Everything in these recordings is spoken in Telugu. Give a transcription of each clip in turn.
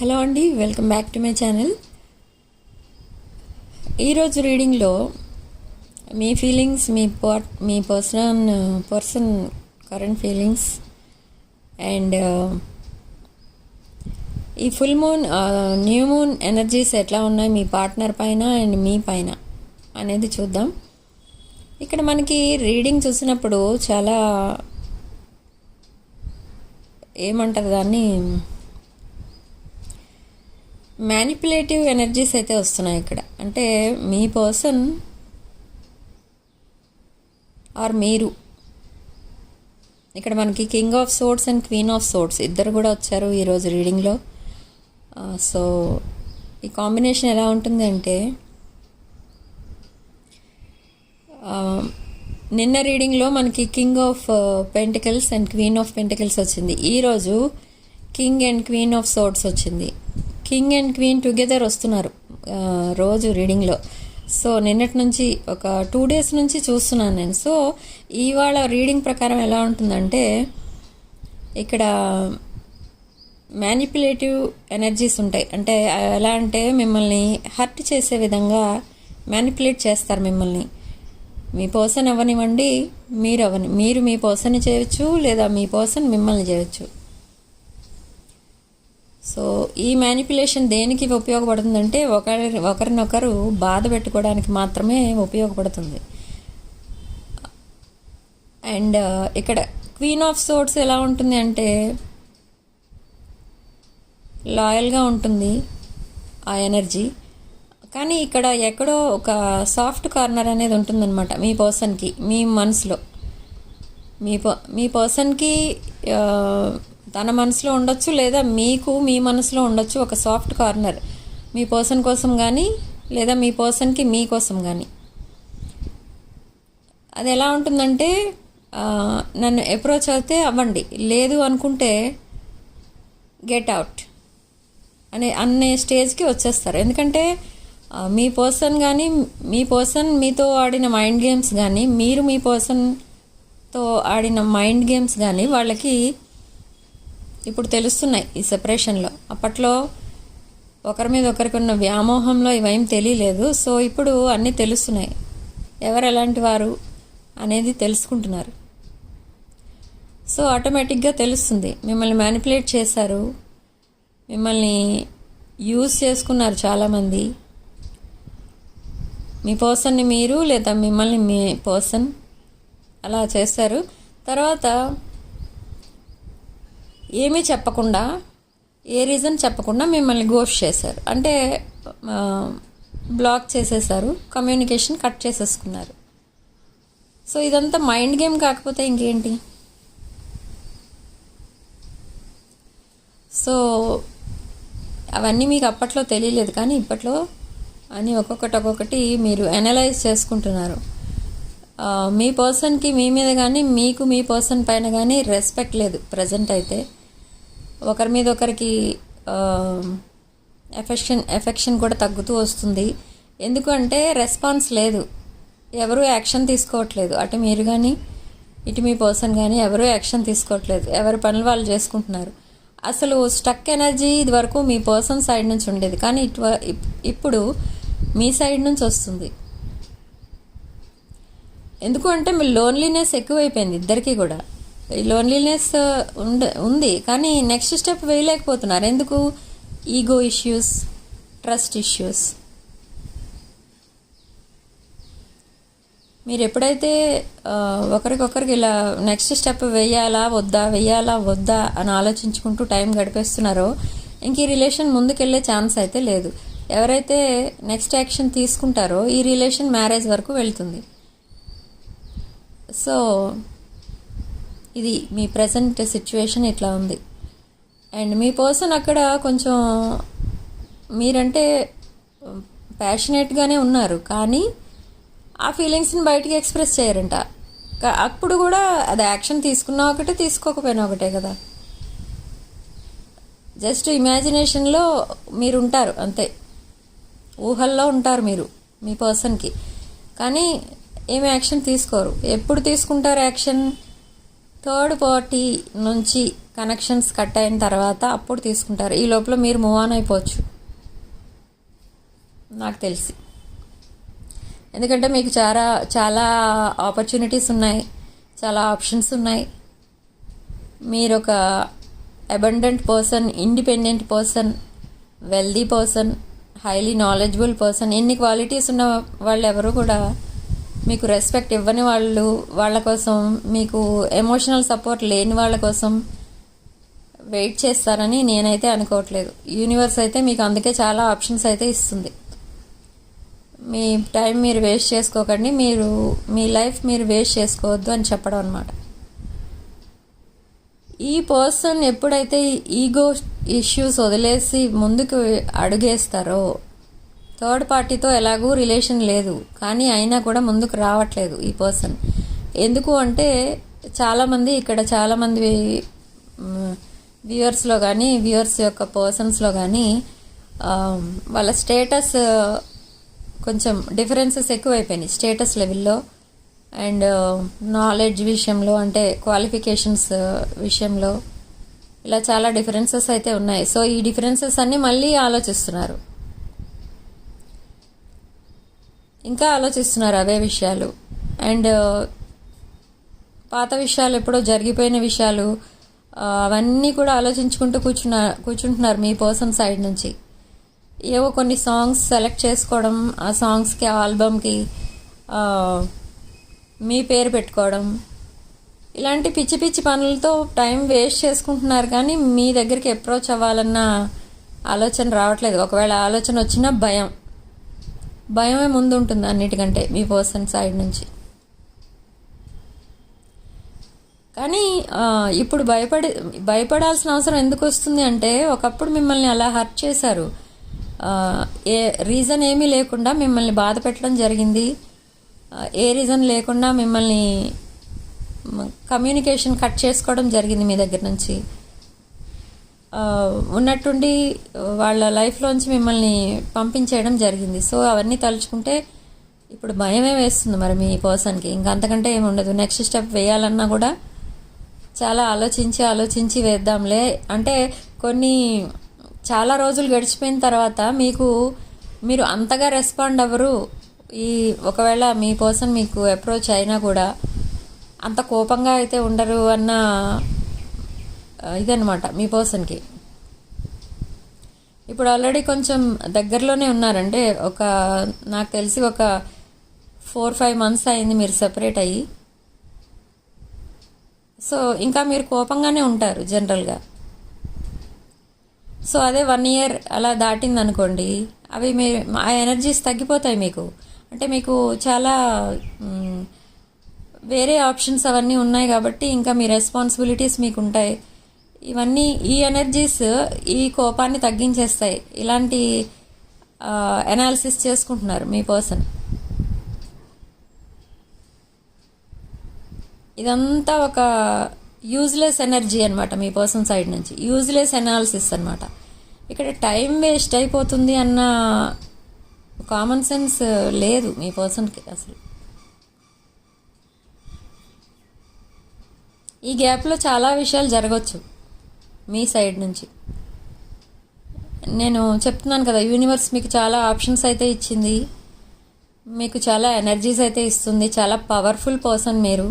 హలో అండి, welcome back to my channel. ఈరోజు రీడింగ్లో మీ ఫీలింగ్స్, మీ పర్సన్ కరెంట్ ఫీలింగ్స్ అండ్ ఈ full moon, new moon energies ఎట్లా ఉన్నాయి మీ పార్ట్నర్ పైన అండ్ మీ పైన అనేది చూద్దాం. ఇక్కడ మనకి రీడింగ్ చూసినప్పుడు చాలా ఏమంటారు దాన్ని, మ్యానిపులేటివ్ ఎనర్జీస్ అయితే వస్తున్నాయి ఇక్కడ. అంటే మీ పర్సన్ ఆర్ మీరు, ఇక్కడ మనకి king of swords and queen of swords ఇద్దరు కూడా వచ్చారు ఈరోజు రీడింగ్లో. సో ఈ కాంబినేషన్ ఎలా ఉంటుంది అంటే, నిన్న రీడింగ్లో మనకి king of pentacles and queen of pentacles వచ్చింది. ఈరోజు king and queen of swords వచ్చింది. కింగ్ అండ్ క్వీన్ టుగెదర్ వస్తున్నారు రోజు రీడింగ్లో. సో నిన్నటి నుంచి ఒక 2 days నుంచి చూస్తున్నాను నేను. సో ఇవాళ రీడింగ్ ప్రకారం ఎలా ఉంటుందంటే, ఇక్కడ మ్యానిపులేటివ్ ఎనర్జీస్ ఉంటాయి. అంటే ఎలా అంటే, మిమ్మల్ని హర్ట్ చేసే విధంగా మ్యానిపులేట్ చేస్తారు మిమ్మల్ని. మీ పర్సన్ అవ్వనివ్వండి, మీరు మీ పర్సన్ని చేయవచ్చు, లేదా మీ పర్సన్ మిమ్మల్ని చేయవచ్చు. సో ఈ మ్యానిపులేషన్ దేనికి ఉపయోగపడుతుందంటే, ఒకరినొకరు బాధ పెట్టుకోవడానికి మాత్రమే ఉపయోగపడుతుంది. అండ్ ఇక్కడ క్వీన్ ఆఫ్ సోర్డ్స్ ఎలా ఉంటుంది అంటే, లాయల్గా ఉంటుంది ఆ ఎనర్జీ. కానీ ఇక్కడ ఎక్కడో ఒక సాఫ్ట్ కార్నర్ అనేది ఉంటుందన్నమాట మీ పర్సన్కి, మీ మనసులో. మీ పర్సన్కి తన మనసులో ఉండొచ్చు, లేదా మీకు మీ మనసులో ఉండొచ్చు ఒక సాఫ్ట్ కార్నర్ మీ పర్సన్ కోసం కానీ, లేదా మీ పర్సన్కి మీ కోసం కానీ. అది ఎలా ఉంటుందంటే, నన్ను అప్రోచ్ అయితే అవ్వండి, లేదు అనుకుంటే గెట్ అవుట్ అనే స్టేజ్కి వచ్చేస్తారు. ఎందుకంటే మీ పర్సన్ కానీ, మీ పర్సన్ మీతో ఆడిన మైండ్ గేమ్స్ కానీ, మీరు మీ పర్సన్తో ఆడిన మైండ్ గేమ్స్ కానీ వాళ్ళకి ఇప్పుడు తెలుస్తున్నాయి ఈ సెపరేషన్లో. అప్పట్లో ఒకరి మీద ఒకరికి ఉన్న వ్యామోహంలో ఇవేం తెలియలేదు. సో ఇప్పుడు అన్నీ తెలుస్తున్నాయి, ఎవరు ఎలాంటి వారు అనేది తెలుసుకుంటున్నారు. సో ఆటోమేటిక్గా తెలుస్తుంది, మిమ్మల్ని మ్యానిపులేట్ చేశారు, మిమ్మల్ని యూజ్ చేసుకున్నారు చాలామంది. మీ పర్సన్ని మీరు, లేదా మిమ్మల్ని మీ పర్సన్ అలా చేస్తారు. తర్వాత ఏమీ చెప్పకుండా, ఏ రీజన్ చెప్పకుండా మిమ్మల్ని గోస్ట్ చేశారు. అంటే బ్లాక్ చేసేసారు, కమ్యూనికేషన్ కట్ చేసేసుకున్నారు. సో ఇదంతా మైండ్ గేమ్ కాకపోతే ఇంకేంటి? సో అవన్నీ మీకు అప్పట్లో తెలియలేదు, కానీ ఇప్పట్లో అని ఒక్కొక్కటి మీరు అనలైజ్ చేసుకుంటున్నారు. మీ పర్సన్కి మీ మీద కానీ, మీకు మీ పర్సన్ పైన కానీ రెస్పెక్ట్ లేదు ప్రజెంట్ అయితే. ఒకరి మీద ఒకరికి ఎఫెక్షన్ కూడా తగ్గుతూ వస్తుంది. ఎందుకంటే రెస్పాన్స్ లేదు, ఎవరూ యాక్షన్ తీసుకోవట్లేదు. అటు మీరు కానీ, ఇటు మీ పర్సన్ కానీ ఎవరూ యాక్షన్ తీసుకోవట్లేదు. ఎవరి పనులు వాళ్ళు చేసుకుంటున్నారు. అసలు స్టక్ ఎనర్జీ ఇది వరకు మీ పర్సన్ సైడ్ నుంచి ఉండేది, కానీ ఇప్పుడు మీ సైడ్ నుంచి వస్తుంది. ఎందుకు అంటే మీ లోన్లీనెస్ ఎక్కువైపోయింది ఇద్దరికీ కూడా. ఈ లోన్లీనెస్ ఉంది, కానీ నెక్స్ట్ స్టెప్ వేయలేకపోతున్నారు. ఎందుకు? Ego issues, trust issues. మీరు ఎప్పుడైతే ఒకరికొకరికి ఇలా నెక్స్ట్ స్టెప్ వేయాలా వద్దా అని ఆలోచించుకుంటూ టైం గడిపేస్తున్నారో, ఇంక ఈ రిలేషన్ ముందుకెళ్ళే ఛాన్స్ అయితే లేదు. ఎవరైతే నెక్స్ట్ యాక్షన్ తీసుకుంటారో ఈ రిలేషన్ మ్యారేజ్ వరకు వెళ్తుంది. సో ఇది మీ ప్రజెంట్ సిచ్యువేషన్ ఇట్లా ఉంది. అండ్ మీ పర్సన్ అక్కడ కొంచెం మీరంటే ప్యాషనేట్గానే ఉన్నారు, కానీ ఆ ఫీలింగ్స్ని బయటికి ఎక్స్ప్రెస్ చేయరంట. అప్పుడు కూడా అది యాక్షన్ తీసుకున్నా ఒకటే, తీసుకోకపోయినా ఒకటే కదా. జస్ట్ ఇమాజినేషన్లో మీరు ఉంటారు అంతే, ఊహల్లో ఉంటారు మీరు మీ పర్సన్కి, కానీ ఏమి యాక్షన్ తీసుకోరు. ఎప్పుడు తీసుకుంటారు యాక్షన్? థర్డ్ పార్టీ నుంచి కనెక్షన్స్ కట్ అయిన తర్వాత అప్పుడు తీసుకుంటారు. ఈ లోపల మీరు మూవ్ ఆన్ అయిపోవచ్చు నాకు తెలిసి. ఎందుకంటే మీకు చాలా చాలా ఆపర్చునిటీస్ ఉన్నాయి, చాలా ఆప్షన్స్ ఉన్నాయి. మీరు ఒక abundant person, independent person, wealthy person, highly knowledgeable person. ఎన్ని క్వాలిటీస్ ఉన్న వాళ్ళు ఎవరు కూడా మీకు రెస్పెక్ట్ ఇవ్వని వాళ్ళు, వాళ్ళ కోసం, మీకు ఎమోషనల్ సపోర్ట్ లేని వాళ్ళ కోసం వెయిట్ చేస్తారని నేనైతే అనుకోవట్లేదు. యూనివర్స్ అయితే మీకు అందుకే చాలా ఆప్షన్స్ అయితే ఇస్తుంది. మీ టైం మీరు వేస్ట్ చేసుకోకండి, మీరు మీ లైఫ్ మీరు వేస్ట్ చేసుకోవద్దు అని చెప్పడం అనమాట. ఈ పర్సన్ ఎప్పుడైతే ఈగో ఇష్యూస్ వదిలేసి ముందుకు అడుగేస్తారో, థర్డ్ పార్టీతో ఎలాగూ రిలేషన్ లేదు కానీ అయినా కూడా ముందుకు రావట్లేదు ఈ పర్సన్. ఎందుకు అంటే చాలామంది ఇక్కడ చాలామంది వ్యూవర్స్లో కానీ వ్యూవర్స్ యొక్క పర్సన్స్లో కానీ వాళ్ళ స్టేటస్ కొంచెం డిఫరెన్సెస్ ఎక్కువైపోయినాయి స్టేటస్ లెవెల్లో అండ్ నాలెడ్జ్ విషయంలో, అంటే క్వాలిఫికేషన్స్ విషయంలో ఇలా చాలా డిఫరెన్సెస్ అయితే ఉన్నాయి. సో ఈ డిఫరెన్సెస్ అన్నీ మళ్ళీ ఆలోచిస్తున్నారు, ఇంకా ఆలోచిస్తున్నారు అవే విషయాలు. అండ్ పాత విషయాలు, ఎప్పుడో జరిగిపోయిన విషయాలు, అవన్నీ కూడా ఆలోచించుకుంటూ కూర్చుంటున్నారు మీ పర్సన్ సైడ్ నుంచి. ఏవో కొన్ని సాంగ్స్ సెలెక్ట్ చేసుకోవడం, ఆ సాంగ్స్కి, ఆ ఆల్బమ్కి మీ పేరు పెట్టుకోవడం, ఇలాంటి పిచ్చి పిచ్చి పనులతో టైం వేస్ట్ చేసుకుంటున్నారు. కానీ మీ దగ్గరికి అప్రోచ్ అవ్వాలన్న ఆలోచన రావట్లేదు. ఒకవేళ ఆలోచన వచ్చినా భయమే ముందు ఉంటుంది అన్నిటికంటే మీ పర్సన్ సైడ్ నుంచి. కానీ ఇప్పుడు భయపడాల్సిన అవసరం ఎందుకు వస్తుంది అంటే, ఒకప్పుడు మిమ్మల్ని అలా హర్ట్ చేశారు, ఏ రీజన్ ఏమీ లేకుండా మిమ్మల్ని బాధ పెట్టడం జరిగింది. ఏ రీజన్ లేకుండా మిమ్మల్ని కమ్యూనికేషన్ కట్ చేసుకోవడం జరిగింది మీ దగ్గర నుంచి. ఉన్నట్టుండి వాళ్ళ లైఫ్లోంచి మిమ్మల్ని పంపించేయడం జరిగింది. సో అవన్నీ తలుచుకుంటే ఇప్పుడు భయమే వేస్తుంది మరి మీ పర్సన్కి. ఇంకా అంతకంటే ఏమి ఉండదు. నెక్స్ట్ స్టెప్ వేయాలన్నా కూడా చాలా ఆలోచించి వేద్దాంలే అంటే, చాలా రోజులు గడిచిపోయిన తర్వాత మీరు అంతగా రెస్పాండ్ అవ్వరు. ఒకవేళ మీ పర్సన్ మీకు అప్రోచ్ అయినా కూడా అంత కోపంగా అయితే ఉండరు అన్న ఇదనమాట మీ పర్సన్కి. ఇప్పుడు ఆల్రెడీ కొంచెం దగ్గరలోనే ఉన్నారంటే, నాకు తెలిసి ఒక 4-5 months అయింది మీరు సెపరేట్ అయ్యి. సో ఇంకా మీరు కోపంగానే ఉంటారు జనరల్గా. సో అదే 1 year అలా దాటింది అనుకోండి, అవి ఆ ఎనర్జీస్ తగ్గిపోతాయి మీకు. అంటే మీకు చాలా వేరే ఆప్షన్స్ అవన్నీ ఉన్నాయి కాబట్టి ఇంకా మీ రెస్పాన్సిబిలిటీస్ మీకు ఉంటాయి. ఈ ఎనర్జీస్ ఈ కోపాన్ని తగ్గించేస్తాయి. ఇలాంటి అనాలిసిస్ చేసుకుంటున్నారు మీ పర్సన్. ఇదంతా ఒక యూజ్లెస్ ఎనర్జీ అనమాట మీ పర్సన్ సైడ్ నుంచి, యూజ్లెస్ అనాలిసిస్ అనమాట. ఇక్కడ టైం వేస్ట్ అయిపోతుంది అన్న కామన్ సెన్స్ లేదు మీ పర్సన్కి అసలు. ఈ గ్యాప్లో చాలా విషయాలు జరగవచ్చు మీ సైడ్ నుంచి. నేను చెప్తున్నాను కదా, యూనివర్స్ మీకు చాలా ఆప్షన్స్ అయితే ఇచ్చింది, మీకు చాలా ఎనర్జీస్ అయితే ఇస్తుంది. చాలా పవర్ఫుల్ పర్సన్ మీరు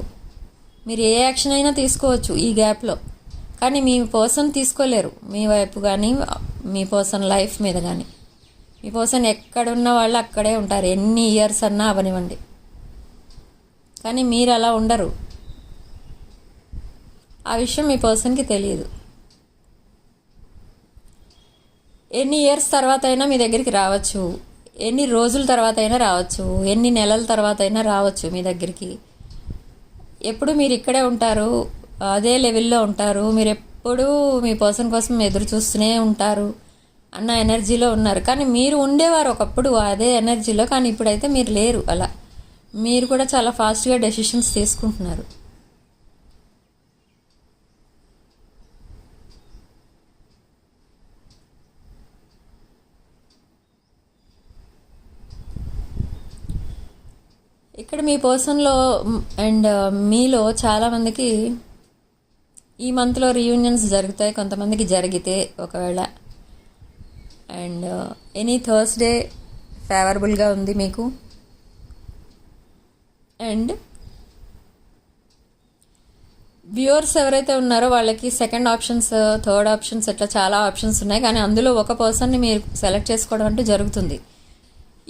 ఏ యాక్షన్ అయినా తీసుకోవచ్చు ఈ గ్యాప్లో. కానీ మీ పర్సన్ తీసుకోలేరు మీ వైపు కానీ, మీ పర్సన్ లైఫ్ మీద కానీ. మీ పర్సన్ ఎక్కడున్న వాళ్ళు అక్కడే ఉంటారు, ఎన్ని ఇయర్స్ అన్నా అవనివ్వండి. కానీ మీరు అలా ఉండరు. ఆ విషయం మీ పర్సన్కి తెలియదు. ఎన్ని ఇయర్స్ తర్వాత అయినా మీ దగ్గరికి రావచ్చు, ఎన్ని రోజుల తర్వాత అయినా రావచ్చు, ఎన్ని నెలల తర్వాత అయినా రావచ్చు మీ దగ్గరికి. ఎప్పుడు మీరు ఇక్కడే ఉంటారు, అదే లెవెల్లో ఉంటారు. మీరు ఎప్పుడూ మీ పర్సన్ కోసం ఎదురు చూస్తూనే ఉంటారు అన్న ఎనర్జీలో ఉన్నారు. కానీ మీరు ఉండేవారు ఒకప్పుడు అదే ఎనర్జీలో, కానీ ఇప్పుడైతే మీరు లేరు. అలా మీరు కూడా చాలా ఫాస్ట్గా డెసిషన్స్ తీసుకుంటున్నారు. ఇక్కడ మీ పర్సన్లో అండ్ మీలో చాలామందికి ఈ మంత్లో రీయూనియన్స్ జరుగుతాయి కొంతమందికి, జరిగితే ఒకవేళ. అండ్ ఎనీ థర్స్డే ఫేవరబుల్గా ఉంది మీకు. అండ్ వ్యూవర్స్ ఎవరైతే ఉన్నారో వాళ్ళకి సెకండ్ ఆప్షన్స్, థర్డ్ ఆప్షన్స్, ఇట్లా చాలా ఆప్షన్స్ ఉన్నాయి. కానీ అందులో ఒక పర్సన్ని మీరు సెలెక్ట్ చేసుకోవడం అంటూ జరుగుతుంది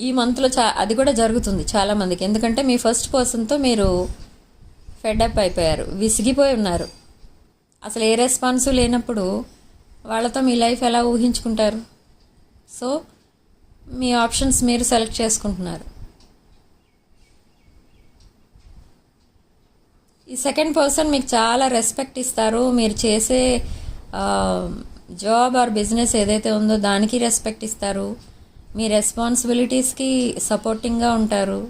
ఈ మంత్లో. అది కూడా జరుగుతుంది చాలామందికి. ఎందుకంటే మీ ఫస్ట్ పర్సన్తో మీరు ఫెడప్ అయిపోయారు, విసిగిపోయి ఉన్నారు. అసలు ఏ రెస్పాన్సు లేనప్పుడు వాళ్ళతో మీ లైఫ్ ఎలా ఊహించుకుంటారు? సో మీ ఆప్షన్స్ మీరు సెలెక్ట్ చేసుకుంటున్నారు. ఈ సెకండ్ పర్సన్ మీకు చాలా రెస్పెక్ట్ ఇస్తారు. మీరు చేసే జాబ్ ఆర్ బిజినెస్ ఏదైతే ఉందో దానికి రెస్పెక్ట్ ఇస్తారు. మీ రెస్పాన్సిబిలిటీస్కి సపోర్టింగ్గా ఉంటారు,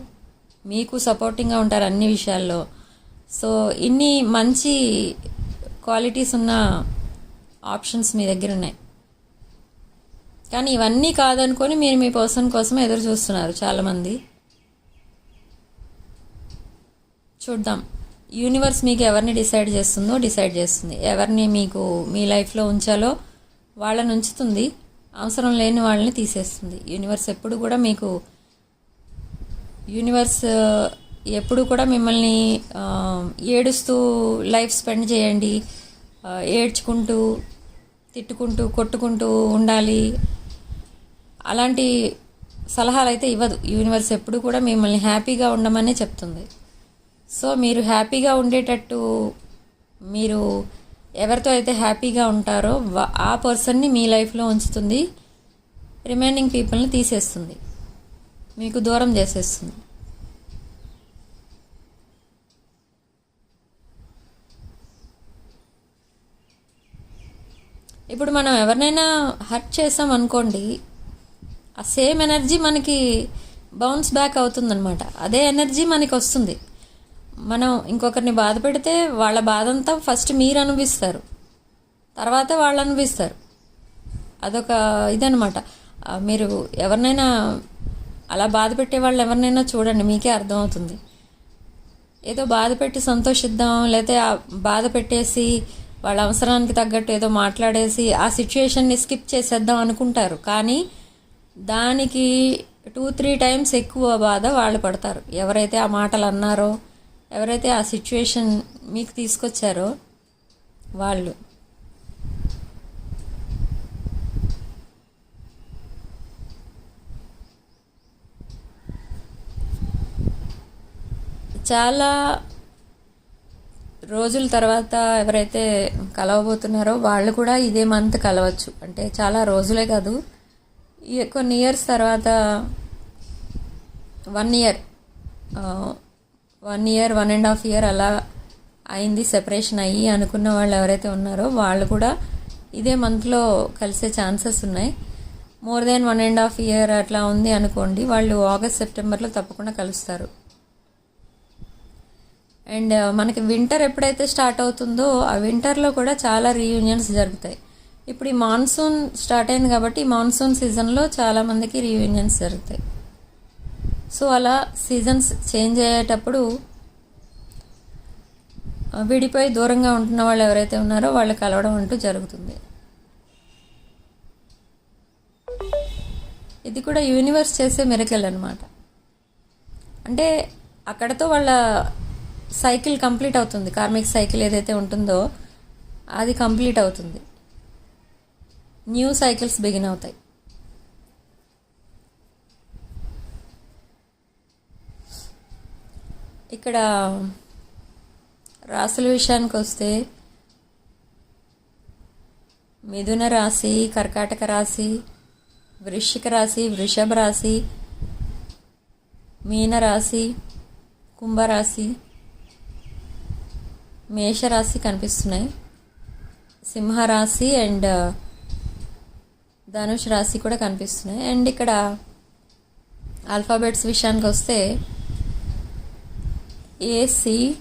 మీకు సపోర్టింగ్గా ఉంటారు అన్ని విషయాల్లో. సో ఇన్ని మంచి క్వాలిటీస్ ఉన్న ఆప్షన్స్ మీ దగ్గర ఉన్నాయి. కానీ ఇవన్నీ కాదనుకొని మీరు మీ పర్సన్ కోసం ఎదురు చూస్తున్నారు చాలామంది. చూద్దాం యూనివర్స్ మీకు ఎవరిని డిసైడ్ చేస్తుంది. ఎవరిని మీకు మీ లైఫ్లో ఉంచాలో వాళ్ళని ఉంచుతుంది, అవసరం లేని వాళ్ళని తీసేస్తుంది. యూనివర్స్ ఎప్పుడు కూడా మిమ్మల్ని ఏడుస్తూ లైఫ్ స్పెండ్ చేయండి, ఏడ్చుకుంటూ తిట్టుకుంటూ కొట్టుకుంటూ ఉండాలి, అలాంటి సలహాలు అయితే ఇవ్వదు. యూనివర్స్ ఎప్పుడు కూడా మిమ్మల్ని హ్యాపీగా ఉండమనే చెప్తుంది. సో మీరు హ్యాపీగా ఉండేటట్టు, మీరు ఎవరితో అయితే హ్యాపీగా ఉంటారో ఆ పర్సన్ని మీ లైఫ్లో ఉంచుతుంది, రిమైనింగ్ పీపుల్ని తీసేస్తుంది, మీకు దూరం చేసేస్తుంది. ఇప్పుడు మనం ఎవరినైనా హర్ట్ చేసాం అనుకోండి, ఆ సేమ్ ఎనర్జీ మనకి బౌన్స్ బ్యాక్ అవుతుందన్నమాట. అదే ఎనర్జీ మనకి వస్తుంది. మనం ఇంకొకరిని బాధ పెడితే వాళ్ళ బాధ అంతా ఫస్ట్ మీరు అనుభవిస్తారు, తర్వాత వాళ్ళు అనుభవిస్తారు. అదొక ఇదనమాట. మీరు ఎవరినైనా అలా బాధ పెట్టే వాళ్ళు ఎవరినైనా చూడండి, మీకే అర్థమవుతుంది. ఏదో బాధ పెట్టి సంతోషిద్దాం, లేకపోతే ఆ బాధ పెట్టేసి వాళ్ళ అవసరానికి తగ్గట్టు ఏదో మాట్లాడేసి ఆ సిచ్యుయేషన్ని స్కిప్ చేసేద్దాం అనుకుంటారు. కానీ దానికి 2-3 టైమ్స్ ఎక్కువ బాధ వాళ్ళు పడతారు. ఎవరైతే ఆ మాటలు అన్నారో, ఎవరైతే ఆ సిచ్యుయేషన్ మీకు తీసుకొచ్చారో వాళ్ళు. చాలా రోజుల తర్వాత ఎవరైతే కలవబోతున్నారో వాళ్ళు కూడా ఇదే మంత్ కలవచ్చు. అంటే చాలా రోజులే కాదు, కొన్ని ఇయర్స్ తర్వాత 1 ఇయర్ 1.5 ఇయర్ అలా అయింది సెపరేషన్ అయ్యి అనుకున్న వాళ్ళు ఎవరైతే ఉన్నారో వాళ్ళు కూడా ఇదే మంత్లో కలిసే ఛాన్సెస్ ఉన్నాయి. మోర్ దెన్ 1.5 ఇయర్ అట్లా ఉంది అనుకోండి, వాళ్ళు ఆగస్ట్ సెప్టెంబర్లో తప్పకుండా కలుస్తారు. అండ్ మనకి వింటర్ ఎప్పుడైతే స్టార్ట్ అవుతుందో ఆ వింటర్లో కూడా చాలా రీయూనియన్స్ జరుగుతాయి. ఇప్పుడు ఈ మాన్సూన్ స్టార్ట్ అయింది కాబట్టి ఈ మాన్సూన్ సీజన్లో చాలామందికి రీయూనియన్స్ జరుగుతాయి. సో అలా సీజన్స్ చేంజ్ అయ్యేటప్పుడు విడిపోయి దూరంగా ఉంటున్న వాళ్ళు ఎవరైతే ఉన్నారో వాళ్ళు కలవడం అంటూ జరుగుతుంది. ఇది కూడా యూనివర్స్ చేసే మిరకల్ అనమాట. అంటే అక్కడతో వాళ్ళ సైకిల్ కంప్లీట్ అవుతుంది. కార్మిక్ సైకిల్ ఏదైతే ఉంటుందో అది కంప్లీట్ అవుతుంది, న్యూ సైకిల్స్ బిగిన్ అవుతాయి. ఇక్కడ రాశుల విషయానికి వస్తే మిథున రాశి, కర్కాటక రాశి, వృశ్చిక రాశి, వృషభ రాశి, మీన రాశి, కుంభరాశి, మేషరాశి కనిపిస్తున్నాయి. సింహరాశి అండ్ ధనుష్ రాశి కూడా కనిపిస్తున్నాయి. అండ్ ఇక్కడ ఆల్ఫాబెట్స్ విషయానికి వస్తే ACDLKRV.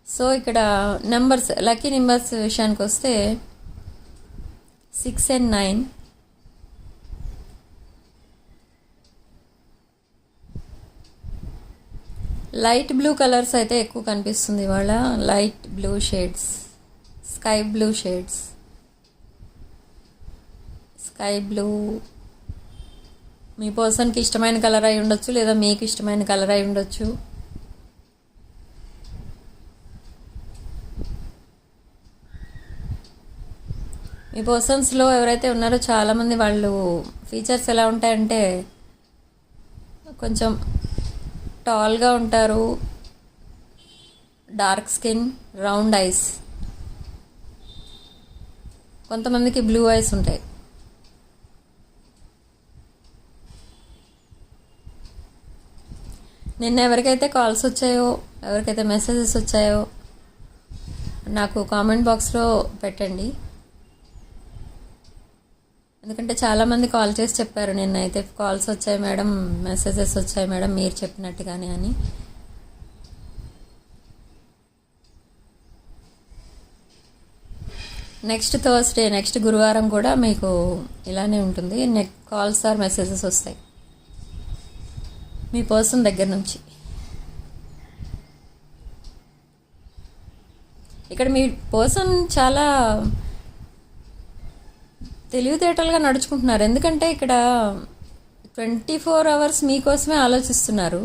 సో ఇక్కడ నెంబర్స్, లక్కీ నెంబర్స్ విషయానికి వస్తే 6 and 9, లైట్ బ్లూ కలర్స్ అయితే ఎక్కువ కనిపిస్తుంది ఇవాళ. Light blue shades, sky blue shades, sky blue మీ పర్సన్కి ఇష్టమైన కలర్ అయి ఉండొచ్చు, లేదా మీకు ఇష్టమైన కలర్ అయి ఉండొచ్చు. మీ పర్సన్స్లో ఎవరైతే ఉన్నారో చాలామంది వాళ్ళు ఫీచర్స్ ఎలా ఉంటాయంటే కొంచెం టాల్గా ఉంటారు, డార్క్ స్కిన్, రౌండ్ ఐస్, కొంతమందికి బ్లూ ఐస్ ఉంటాయి. నిన్న ఎవరికైతే కాల్స్ వచ్చాయో, ఎవరికైతే మెసేజెస్ వచ్చాయో నాకు కామెంట్ బాక్స్లో పెట్టండి. ఎందుకంటే చాలామంది కాల్ చేసి చెప్పారు నిన్న అయితే కాల్స్ వచ్చాయి మేడం, మెసేజెస్ వచ్చాయి మేడం మీరు చెప్పినట్టుగానే అని. నెక్స్ట్ థర్స్డే, నెక్స్ట్ గురువారం కూడా మీకు ఇలానే ఉంటుంది. కాల్స్ ఆర్ మెసేజెస్ వస్తాయి మీ పర్సన్ దగ్గర నుంచి. ఇక్కడ మీ పర్సన్ చాలా తెలివితేటలుగా నడుచుకుంటున్నారు. ఎందుకంటే ఇక్కడ 24 hours మీకోసమే ఆలోచిస్తున్నారు,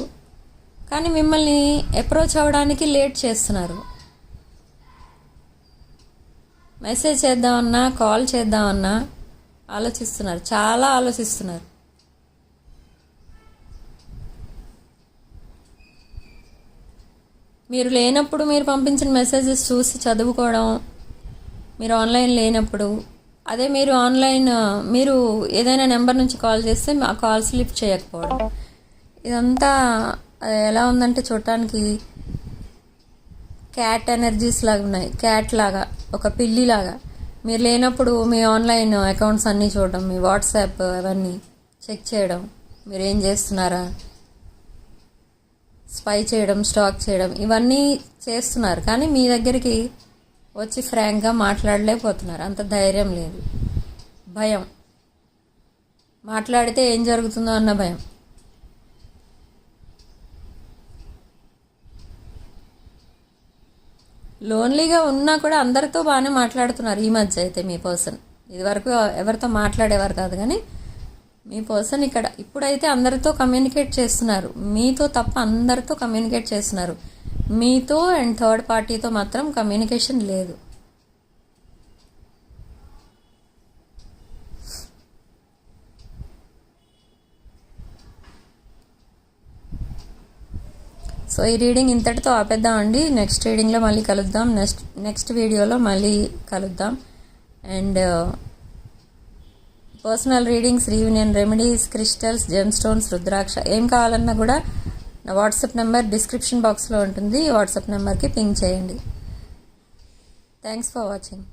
కానీ మిమ్మల్ని అప్రోచ్ అవ్వడానికి లేట్ చేస్తున్నారు. మెసేజ్ చేద్దామన్నా, కాల్ చేద్దామన్నా ఆలోచిస్తున్నారు, చాలా ఆలోచిస్తున్నారు. మీరు లేనప్పుడు మీరు పంపించిన మెసేజెస్ చూసి చదువుకోవడం, మీరు ఆన్లైన్ లేనప్పుడు. అదే మీరు ఆన్లైన్, మీరు ఏదైనా నెంబర్ నుంచి కాల్ చేస్తే ఆ కాల్స్ లిఫ్ట్ చేయకపోవడం. ఇదంతా ఎలా ఉందంటే చూడటానికి క్యాట్ ఎనర్జీస్ లాగా ఉన్నాయి. క్యాట్ లాగా, ఒక పిల్లి లాగా. మీరు లేనప్పుడు మీ ఆన్లైన్ అకౌంట్స్ అన్నీ చూడడం, మీ వాట్సాప్ అవన్నీ చెక్ చేయడం, మీరు ఏం చేస్తున్నారా స్పై చేయడం, స్టాక్ చేయడం, ఇవన్నీ చేస్తున్నారు. కానీ మీ దగ్గరికి వచ్చి ఫ్రాంక్గా మాట్లాడలేకపోతున్నారు. అంత ధైర్యం లేదు, భయం. మాట్లాడితే ఏం జరుగుతుందో అన్న భయం. లోన్లీగా ఉన్నా కూడా అందరితో బాగానే మాట్లాడుతున్నారు ఈ మధ్య అయితే మీ పర్సన్. ఇదివరకు ఎవరితో మాట్లాడేవారు కాదు, కానీ మీ పర్సన్ ఇక్కడ ఇప్పుడైతే అందరితో కమ్యూనికేట్ చేస్తున్నారు. మీతో తప్ప అందరితో కమ్యూనికేట్ చేస్తున్నారు. మీతో అండ్ థర్డ్ పార్టీతో మాత్రం కమ్యూనికేషన్ లేదు. సో ఈ రీడింగ్ ఇంతటితో ఆపేద్దామండి. నెక్స్ట్ రీడింగ్లో మళ్ళీ కలుద్దాం. నెక్స్ట్ వీడియోలో మళ్ళీ కలుద్దాం. And personal readings, reunion remedies, crystals, gem stones, rudraksha ఏం కావాలన్నా కూడా నా వాట్సాప్ నెంబర్ డిస్క్రిప్షన్ బాక్స్లో ఉంటుంది. వాట్సాప్ నెంబర్కి పింగ్ చేయండి. Thanks for watching.